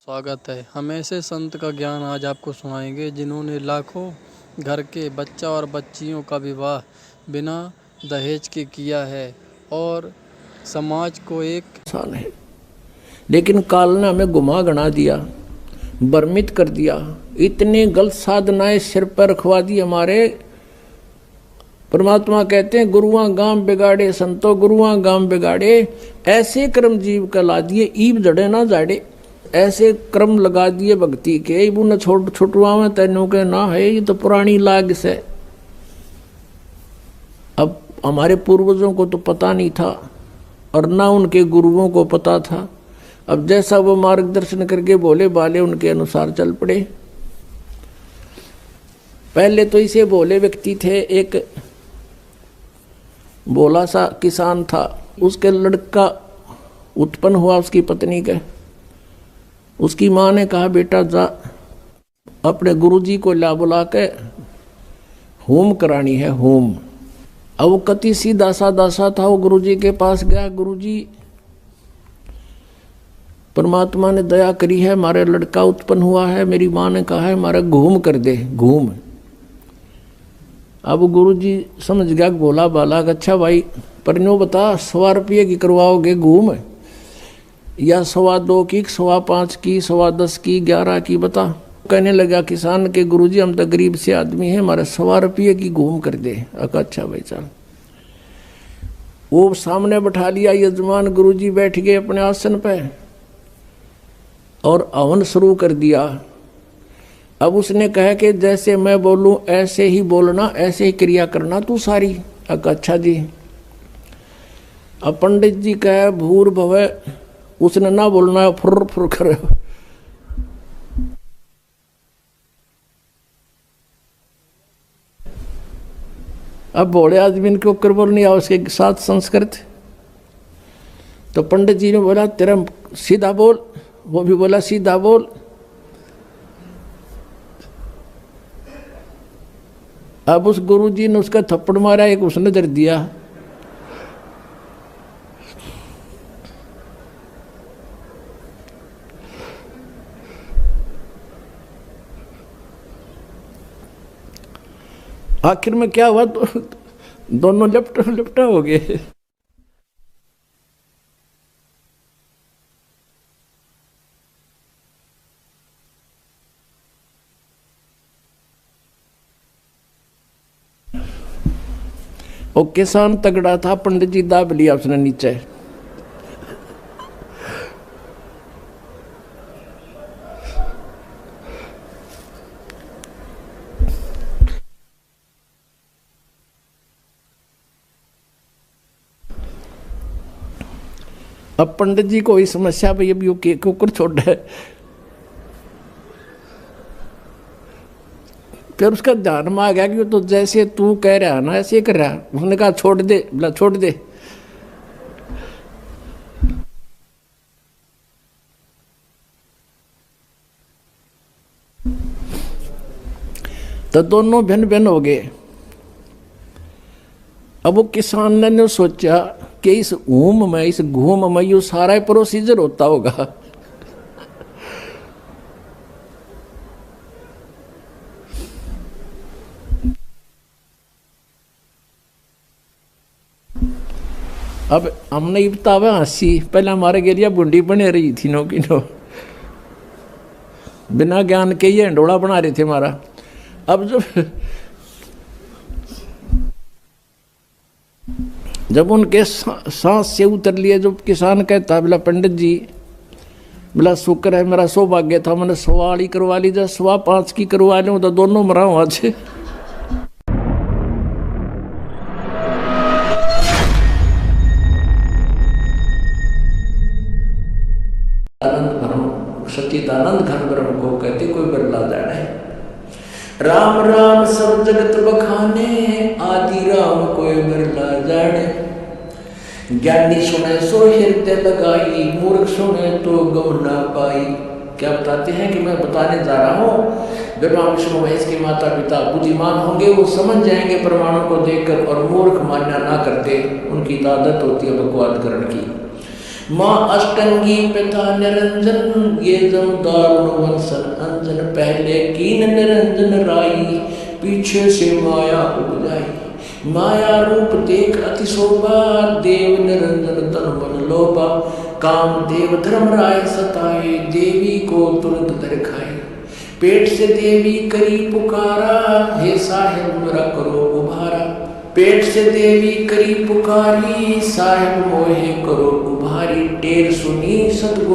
स्वागत है। हम ऐसे संत का ज्ञान आज आपको सुनाएंगे जिन्होंने लाखों घर के बच्चा और बच्चियों का विवाह बिना दहेज के किया है और समाज को एक साल है, लेकिन काल ने हमें गुमा गना दिया, भ्रमित कर दिया। इतनी गलत साधनाएं सिर पर रखवा दी हमारे। परमात्मा कहते हैं गुरुआ गांव बिगाड़े संतो गुरुआ गांव बिगाड़े। ऐसे कर्म जीव का ला दिए ईब जड़े ना जाड़े। ऐसे क्रम लगा दिए भक्ति के इबू न छोट छुटवा में तेनों के ना है। ये तो पुरानी लाग से। अब हमारे पूर्वजों को तो पता नहीं था और ना उनके गुरुओं को पता था। अब जैसा वो मार्गदर्शन करके बोले बाले उनके अनुसार चल पड़े। पहले तो इसे बोले व्यक्ति थे। एक बोला सा किसान था, उसके लड़का उत्पन्न हुआ उसकी पत्नी के। उसकी माँ ने कहा बेटा जा अपने गुरुजी को ला बुला के होम करानी है होम। अब वो कति सीधा सादा सा था। वो गुरुजी के पास गया। गुरुजी परमात्मा ने दया करी है, हमारे लड़का उत्पन्न हुआ है, मेरी माँ ने कहा है हमारा घूम कर दे घूम। अब गुरुजी समझ गया बोला बाला अच्छा भाई पर नो बता 100 रुपये की करवाओगे घूम या 2.25 की 5.25 की 10.25 की 11 की बता। कहने लगा किसान के गुरुजी हम तो गरीब से आदमी हैं, हमारे 100 रुपये की घूम कर दे। अच्छा भाई चल। वो सामने बैठा लिया यजमान। गुरुजी बैठ गए अपने आसन पे और हवन शुरू कर दिया। अब उसने कहा कि जैसे मैं बोलूं ऐसे ही बोलना, ऐसे ही क्रिया करना तू सारी। अच्छा जी। अब पंडित जी कहे भूर भवे, उसने ना बोलना है फुर फुर कर। अब बोले आदमी इनके ऊपर बोलनी है उसके साथ संस्कृत। तो पंडित जी ने बोला तेरा सीधा बोल, वो भी बोला सीधा बोल। अब उस गुरुजी ने उसका थप्पड़ मारा, एक उसने दर दिया। आखिर में क्या हुआ तो दोनों लिपटा हो गए। वो किसान तगड़ा था, पंडित जी दाब लिया उसने नीचे। अब पंडित जी को ये समस्या भाई अभी वो कुकर छोड़ है। फिर उसका ध्यान में आ गया कि तो जैसे तू कह रहा है ना ऐसे कर रहा। उसने कहा छोड़ दे, बोला छोड़ दे। तो दोनों भिन्न भिन्न हो गए। अब वो किसान ने सोचा कि इस ऊम में इस घूम में ये सारा प्रोसीजर होता होगा। अब हमने ये बतावा हंसी पहले हमारे गेरिया बुंडी बने रही थी नो की नो, बिना ज्ञान के ये हंडोड़ा बना रहे थे हमारा। अब जब उनके सांस से उतर लिए, जो किसान कहता बोला पंडित जी बोला शुक्र है मेरा सौभाग्य था, मैंने 100 करवा ली, जब 5.25 की करवा लूँ तो दोनों मरा हूँ आज। सच्चिदानंद घन ब्रह्म को कहते कोई बदला जाने। राम राम सब जगत बखाने, आदि राम कोई बदला जाने। ज्ञानी सुने सो हृदय लगाई, मूर्ख सुने तो गम ना पाई। क्या बताते हैं कि मैं बताने जा रहा हूँ ब्रह्मा विष्णु महेश के माता पिता बुद्धिमान होंगे, वो समझ जाएंगे प्रमाणों को देखकर, और मूर्ख मान्य ना करते, उनकी आदत होती है बकवाद करने की। माँ अष्टंगी पिता निरंजन, ये जम दारुण वंशन अंजन, पहले कीन निरंजन राई, पीछे से माया उपजाई। माया रूप देख अति शोभा, देव निरंजन तन मन लोभा। काम देव धर्म राय सताए, देवी को तुरंत धर खाए। पेट से देवी करी पुकारा, हे साहिब मेरा करो उभारा। पेट से देवी करी पुकारी, साहिब मोहे करो उभारी। टेर सुनी सतगुरु